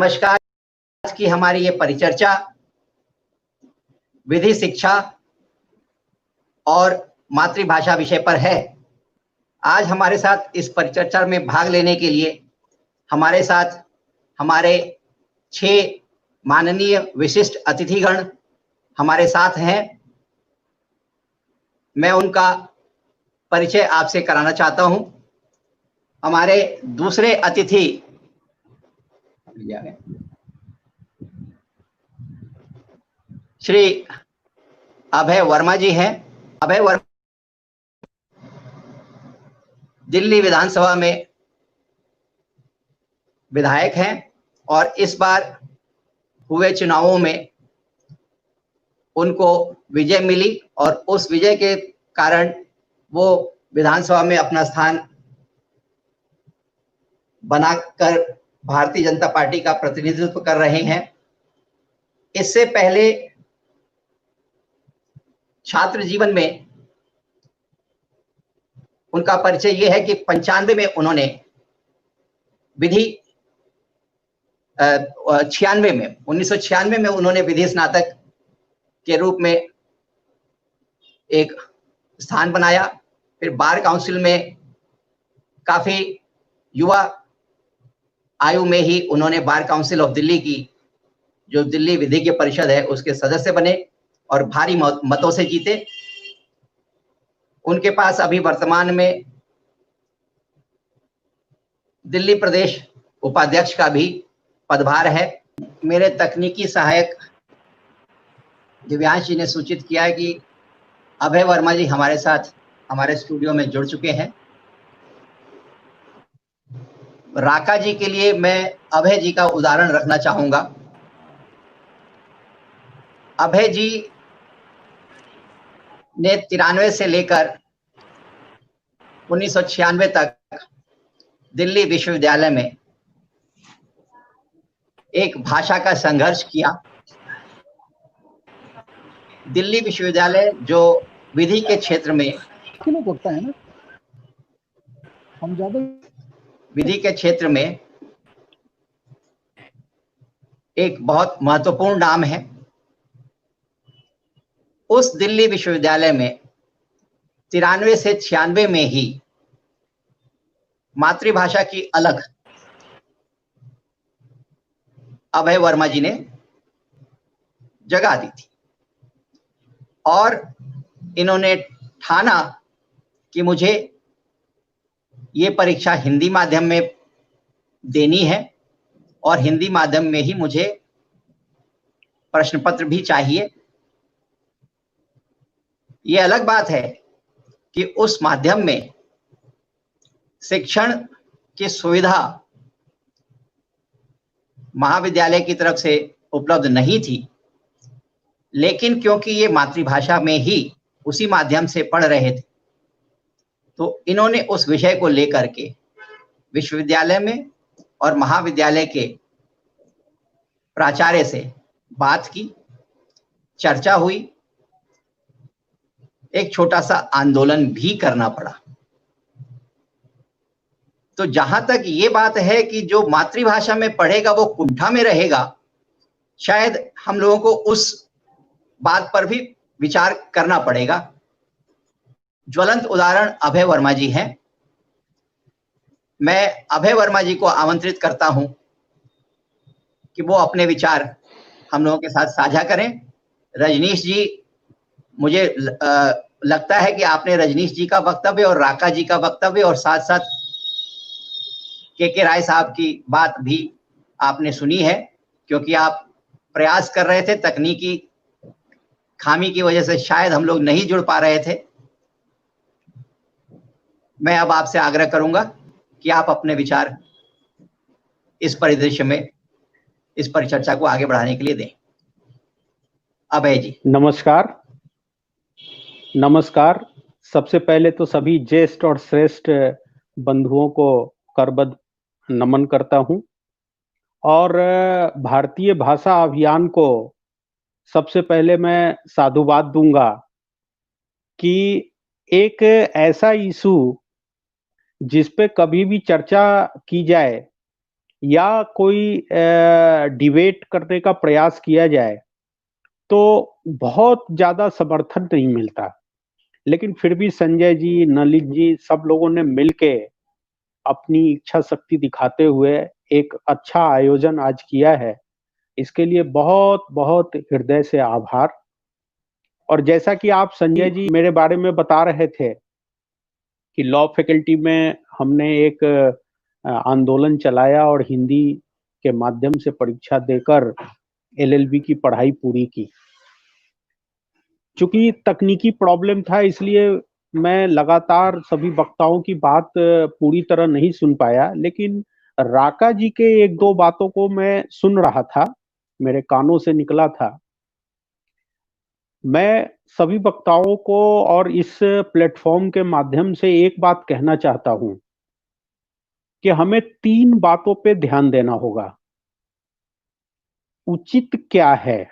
नमस्कार। आज की हमारी ये परिचर्चा विधि शिक्षा और मातृभाषा विषय पर है। आज हमारे साथ इस परिचर्चा में भाग लेने के लिए हमारे साथ हमारे 6 माननीय विशिष्ट अतिथिगण हमारे साथ हैं। मैं उनका परिचय आपसे कराना चाहता हूं। हमारे दूसरे अतिथि श्री अभय वर्मा जी हैं। अभय वर्मा दिल्ली विधानसभा में विधायक हैं और इस बार हुए चुनावों में उनको विजय मिली और उस विजय के कारण वो विधानसभा में अपना स्थान बनाकर भारतीय जनता पार्टी का प्रतिनिधित्व कर रहे हैं। इससे पहले छात्र जीवन में उनका परिचय ये है कि 95 में उन्होंने विधि 1996 में उन्होंने विधि स्नातक के रूप में एक स्थान बनाया। फिर बार काउंसिल में काफी युवा आयु में ही उन्होंने बार काउंसिल ऑफ दिल्ली की जो दिल्ली विधि की परिषद है उसके सदस्य बने और भारी मतों से जीते। उनके पास अभी वर्तमान में दिल्ली प्रदेश उपाध्यक्ष का भी पदभार है। मेरे तकनीकी सहायक दिव्यांश जी ने सूचित किया है कि अभय वर्मा जी हमारे साथ हमारे स्टूडियो में जुड़ चुके हैं। राका जी के लिए मैं अभय जी का उदाहरण रखना चाहूंगा। अभय जी ने 93 से लेकर 1996 तक दिल्ली विश्वविद्यालय में एक भाषा का संघर्ष किया। दिल्ली विश्वविद्यालय जो विधि के क्षेत्र में होता है ना, हम ज्यादा विधि के क्षेत्र में एक बहुत महत्वपूर्ण नाम है। उस दिल्ली विश्वविद्यालय में 93 से 96 में ही मातृभाषा की अलग अभय वर्मा जी ने जगह दी थी और इन्होंने ठाना कि मुझे ये परीक्षा हिंदी माध्यम में देनी है और हिंदी माध्यम में ही मुझे प्रश्न पत्र भी चाहिए। ये अलग बात है कि उस माध्यम में शिक्षण की सुविधा महाविद्यालय की तरफ से उपलब्ध नहीं थी, लेकिन क्योंकि ये मातृभाषा में ही उसी माध्यम से पढ़ रहे थे तो इन्होंने उस विषय को लेकर के विश्वविद्यालय में और महाविद्यालय के प्राचार्य से बात की, चर्चा हुई, एक छोटा सा आंदोलन भी करना पड़ा। तो जहां तक ये बात है कि जो मातृभाषा में पढ़ेगा वो कुंठा में रहेगा, शायद हम लोगों को उस बात पर भी विचार करना पड़ेगा। ज्वलंत उदाहरण अभय वर्मा जी हैं। मैं अभय वर्मा जी को आमंत्रित करता हूं कि वो अपने विचार हम लोगों के साथ साझा करें। रजनीश जी, मुझे लगता है कि आपने रजनीश जी का वक्तव्य और राका जी का वक्तव्य और साथ साथ के राय साहब की बात भी आपने सुनी है, क्योंकि आप प्रयास कर रहे थे, तकनीकी खामी की वजह से शायद हम लोग नहीं जुड़ पा रहे थे। मैं अब आपसे आग्रह करूंगा कि आप अपने विचार इस परिदृश्य में इस परिचर्चा को आगे बढ़ाने के लिए दें। अभय जी। नमस्कार। सबसे पहले तो सभी ज्येष्ठ और श्रेष्ठ बंधुओं को करबद्ध नमन करता हूं और भारतीय भाषा अभियान को सबसे पहले मैं साधुवाद दूंगा कि एक ऐसा इशू जिस पे कभी भी चर्चा की जाए या कोई डिबेट करने का प्रयास किया जाए तो बहुत ज्यादा समर्थन नहीं मिलता। लेकिन फिर भी संजय जी, नलिन जी, सब लोगों ने मिलके अपनी इच्छा शक्ति दिखाते हुए एक अच्छा आयोजन आज किया है। इसके लिए बहुत बहुत हृदय से आभार। और जैसा कि आप संजय जी मेरे बारे में बता रहे थे कि लॉ फैकल्टी में हमने एक आंदोलन चलाया और हिंदी के माध्यम से परीक्षा देकर एलएलबी की पढ़ाई पूरी की। चूंकि तकनीकी प्रॉब्लम था इसलिए मैं लगातार सभी वक्ताओं की बात पूरी तरह नहीं सुन पाया, लेकिन राका जी के एक दो बातों को मैं सुन रहा था, मेरे कानों से निकला था। मैं सभी वक्ताओं को और इस प्लेटफॉर्म के माध्यम से एक बात कहना चाहता हूं कि हमें 3 बातों पे ध्यान देना होगा। उचित क्या है?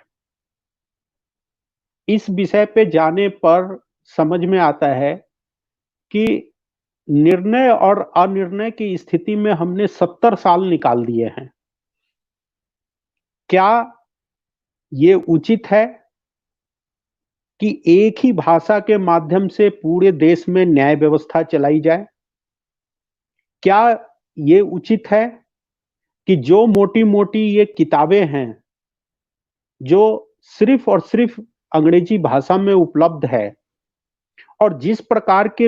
इस विषय पे जाने पर समझ में आता है कि निर्णय और अनिर्णय की स्थिति में हमने 70 साल निकाल दिए हैं। क्या ये उचित है कि एक ही भाषा के माध्यम से पूरे देश में न्याय व्यवस्था चलाई जाए? क्या ये उचित है कि जो मोटी-मोटी ये किताबें हैं, जो सिर्फ और सिर्फ अंग्रेजी भाषा में उपलब्ध है और जिस प्रकार के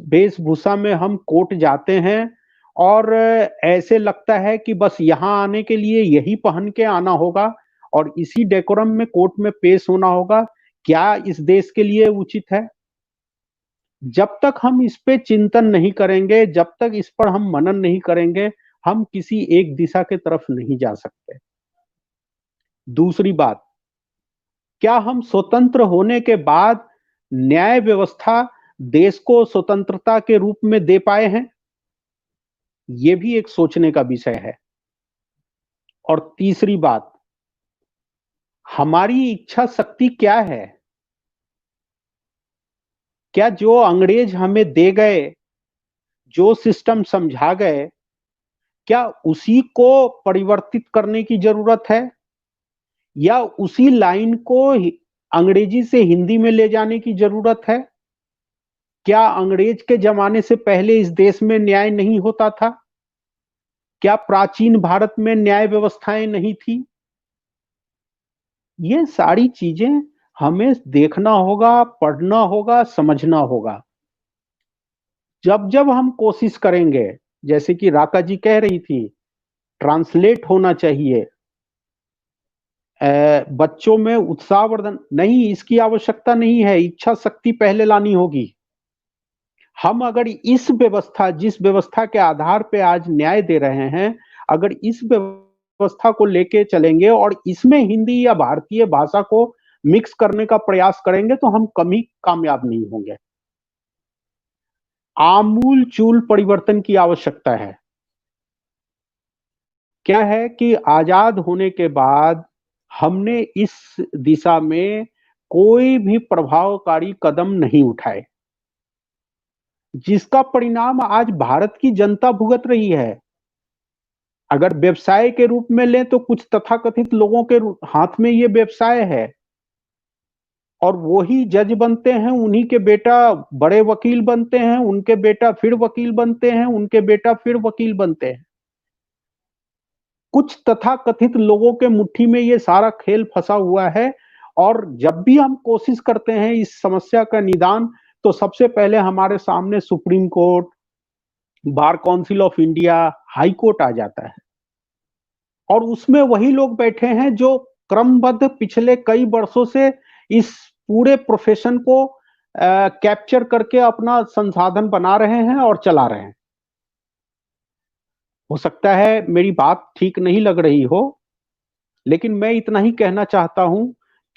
वेशभूषा में हम कोर्ट जाते हैं और ऐसे लगता है कि बस यहाँ आने के लिए यही पहन के आना होगा और इसी डेकोरम में कोर्ट में पेश होना होगा, क्या इस देश के लिए उचित है? जब तक हम इस पे चिंतन नहीं करेंगे, जब तक इस पर हम मनन नहीं करेंगे, हम किसी एक दिशा के तरफ नहीं जा सकते। दूसरी बात, क्या हम स्वतंत्र होने के बाद न्याय व्यवस्था देश को स्वतंत्रता के रूप में दे पाए हैं? ये भी एक सोचने का विषय है। और तीसरी बात, हमारी इच्छा शक्ति क्या है? क्या जो अंग्रेज हमें दे गए, जो सिस्टम समझा गए, क्या उसी को परिवर्तित करने की जरूरत है या उसी लाइन को अंग्रेजी से हिंदी में ले जाने की जरूरत है? क्या अंग्रेज के जमाने से पहले इस देश में न्याय नहीं होता था? क्या प्राचीन भारत में न्याय व्यवस्थाएं नहीं थी? ये सारी चीजें हमें देखना होगा, पढ़ना होगा, समझना होगा। जब जब हम कोशिश करेंगे, जैसे कि राका जी कह रही थी, ट्रांसलेट होना चाहिए, बच्चों में उत्साहवर्धन नहीं, इसकी आवश्यकता नहीं है, इच्छा शक्ति पहले लानी होगी। हम अगर इस व्यवस्था, जिस व्यवस्था के आधार पे आज न्याय दे रहे हैं, अगर इस व्यवस्था को लेके चलेंगे और इसमें हिंदी या भारतीय भाषा को मिक्स करने का प्रयास करेंगे तो हम कभी कामयाब नहीं होंगे। आमूल चूल परिवर्तन की आवश्यकता है। क्या है कि आजाद होने के बाद हमने इस दिशा में कोई भी प्रभावकारी कदम नहीं उठाए, जिसका परिणाम आज भारत की जनता भुगत रही है। अगर व्यवसाय के रूप में लें तो कुछ तथाकथित लोगों के हाथ में ये व्यवसाय है और वही जज बनते हैं, उन्हीं के बेटा बड़े वकील बनते हैं, उनके बेटा फिर वकील बनते हैं, उनके बेटा फिर वकील बनते हैं। कुछ तथाकथित लोगों के मुट्ठी में ये सारा खेल फंसा हुआ है और जब भी हम कोशिश करते हैं इस समस्या का निदान, तो सबसे पहले हमारे सामने Supreme Court, Bar Council of India, High Court आ जाता है और उसमें वही लोग बैठे हैं जो क्रमबद्ध पिछले कई वर्षों से इस पूरे प्रोफेशन को कैप्चर करके अपना संसाधन बना रहे हैं और चला रहे हैं। हो सकता है मेरी बात ठीक नहीं लग रही हो, लेकिन मैं इतना ही कहना चाहता हूं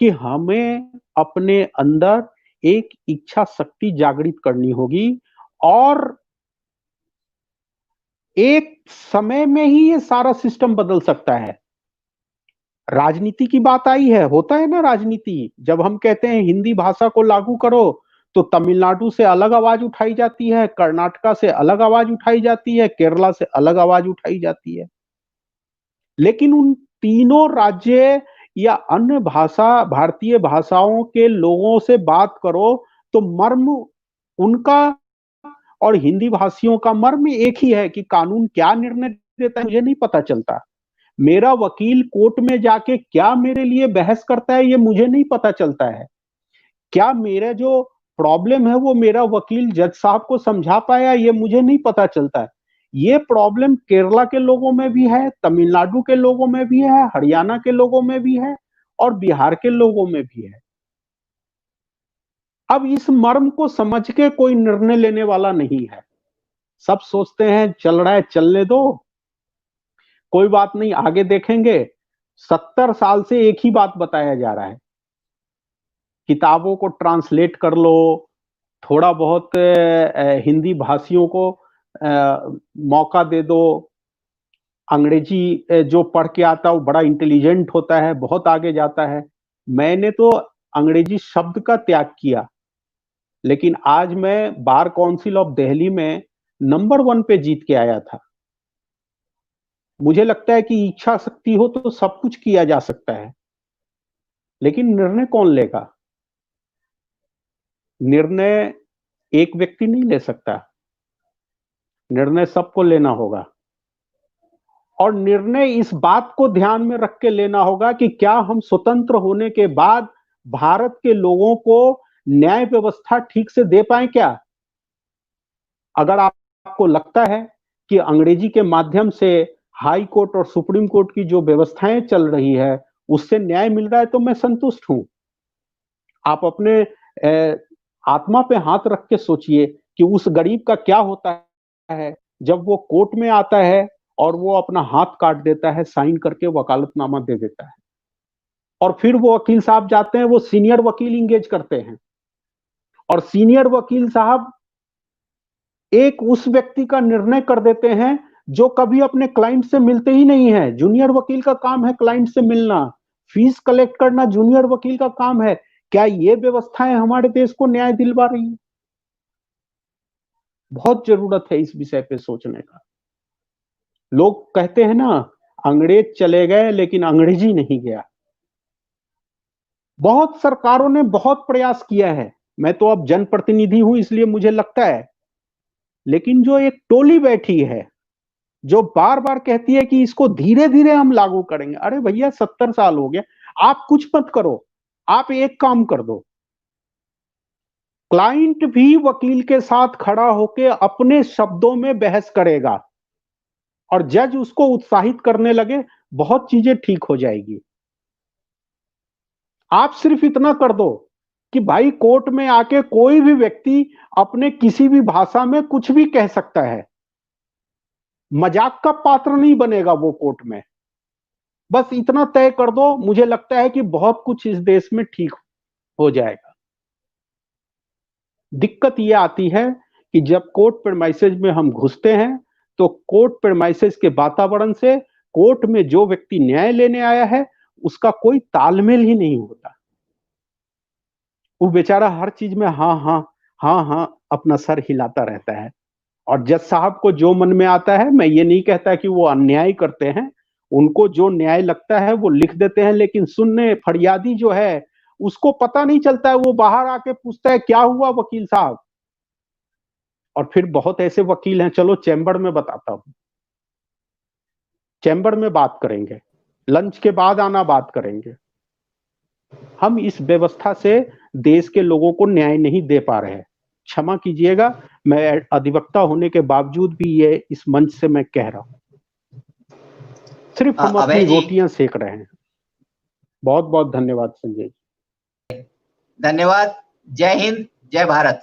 कि हमें अपने अंदर एक इच्छा शक्ति जागृत करनी होगी और एक समय में ही ये सारा सिस्टम बदल सकता है। राजनीति की बात आई है, होता है ना राजनीति, जब हम कहते हैं हिंदी भाषा को लागू करो तो तमिलनाडु से अलग आवाज उठाई जाती है, कर्नाटका से अलग आवाज उठाई जाती है, केरला से अलग आवाज उठाई जाती है। लेकिन उन तीनों राज्य या अन्य भारतीय भाषाओं के लोगों से बात करो तो मर्म उनका और हिंदी भाषियों का मर्म एक ही है कि कानून क्या निर्णय देता है मुझे नहीं पता चलता। मेरा वकील कोर्ट में जाके क्या मेरे लिए बहस करता है ये मुझे नहीं पता चलता है। क्या मेरा जो प्रॉब्लम है वो मेरा वकील जज साहब को समझा पाया ये मुझे नहीं पता चलता है। ये प्रॉब्लम केरला के लोगों में भी है, तमिलनाडु के लोगों में भी है, हरियाणा के लोगों में भी है और बिहार के लोगों में भी है। अब इस मर्म को समझ के कोई निर्णय लेने वाला नहीं है। सब सोचते हैं चल रहा है चलने दो, कोई बात नहीं आगे देखेंगे। 70 साल से एक ही बात बताया जा रहा है, किताबों को ट्रांसलेट कर लो, थोड़ा बहुत हिंदी भाषियों को मौका दे दो। अंग्रेजी जो पढ़ के आता है वो बड़ा इंटेलिजेंट होता है, बहुत आगे जाता है। मैंने तो अंग्रेजी शब्द का त्याग किया, लेकिन आज मैं बार काउंसिल ऑफ दिल्ली में नंबर 1 पे जीत के आया था। मुझे लगता है कि इच्छा शक्ति हो तो सब कुछ किया जा सकता है, लेकिन निर्णय कौन लेगा? निर्णय एक व्यक्ति नहीं ले सकता, निर्णय सबको लेना होगा। और निर्णय इस बात को ध्यान में रख के लेना होगा कि क्या हम स्वतंत्र होने के बाद भारत के लोगों को न्याय व्यवस्था ठीक से दे पाए क्या? अगर आपको लगता है कि अंग्रेजी के माध्यम से हाई कोर्ट और सुप्रीम कोर्ट की जो व्यवस्थाएं चल रही है उससे न्याय मिल रहा है तो मैं संतुष्ट हूं। आप अपने आत्मा पे हाथ रख के सोचिए कि उस गरीब का क्या होता है जब वो कोर्ट में आता है और वो अपना हाथ काट देता है, साइन करके वकालतनामा दे देता है, और फिर वो वकील साहब जाते हैं, वो सीनियर वकील इंगेज करते हैं और सीनियर वकील साहब एक उस व्यक्ति का निर्णय कर देते हैं जो कभी अपने क्लाइंट से मिलते ही नहीं है। जूनियर वकील का काम है क्लाइंट से मिलना, फीस कलेक्ट करना जूनियर वकील का काम है। क्या ये व्यवस्थाएं हमारे देश को न्याय दिलवा रही है? बहुत जरूरत है इस विषय पे सोचने का। लोग कहते हैं ना, अंग्रेज चले गए लेकिन अंग्रेजी नहीं गया। बहुत सरकारों ने बहुत प्रयास किया है, मैं तो अब जनप्रतिनिधि हूं इसलिए मुझे लगता है, लेकिन जो एक टोली बैठी है जो बार बार कहती है कि इसको धीरे धीरे हम लागू करेंगे, अरे भैया 70 साल हो गए, आप कुछ मत करो, आप एक काम कर दो, क्लाइंट भी वकील के साथ खड़ा होकर अपने शब्दों में बहस करेगा और जज उसको उत्साहित करने लगे, बहुत चीजें ठीक हो जाएगी। आप सिर्फ इतना कर दो कि भाई कोर्ट में आके कोई भी व्यक्ति अपने किसी भी भाषा में कुछ भी कह सकता है, मजाक का पात्र नहीं बनेगा वो कोर्ट में। बस इतना तय कर दो, मुझे लगता है कि बहुत कुछ इस देश में ठीक हो जाएगा। दिक्कत ये आती है कि जब कोर्ट प्रेमाइसेस में हम घुसते हैं तो कोर्ट प्रेमाइसेस के वातावरण से कोर्ट में जो व्यक्ति न्याय लेने आया है उसका कोई तालमेल ही नहीं होता। वो बेचारा हर चीज में हाँ हाँ हाँ हाँ अपना सर हिलाता रहता है, और जज साहब को जो मन में आता है, मैं ये नहीं कहता कि वो अन्याय करते हैं, उनको जो न्याय लगता है वो लिख देते हैं, लेकिन सुनने फरियादी जो है उसको पता नहीं चलता है, वो बाहर आके पूछता है क्या हुआ वकील साहब। और फिर बहुत ऐसे वकील हैं, चलो चैम्बर में बताता हूं, चैम्बर में बात करेंगे, लंच के बाद आना बात करेंगे। हम इस व्यवस्था से देश के लोगों को न्याय नहीं दे पा रहे हैं। क्षमा कीजिएगा, मैं अधिवक्ता होने के बावजूद भी ये इस मंच से मैं कह रहा हूं, सिर्फ हम अपनी रोटियां सेक रहे हैं। बहुत बहुत धन्यवाद संजय जी। धन्यवाद। जय हिंद, जय भारत।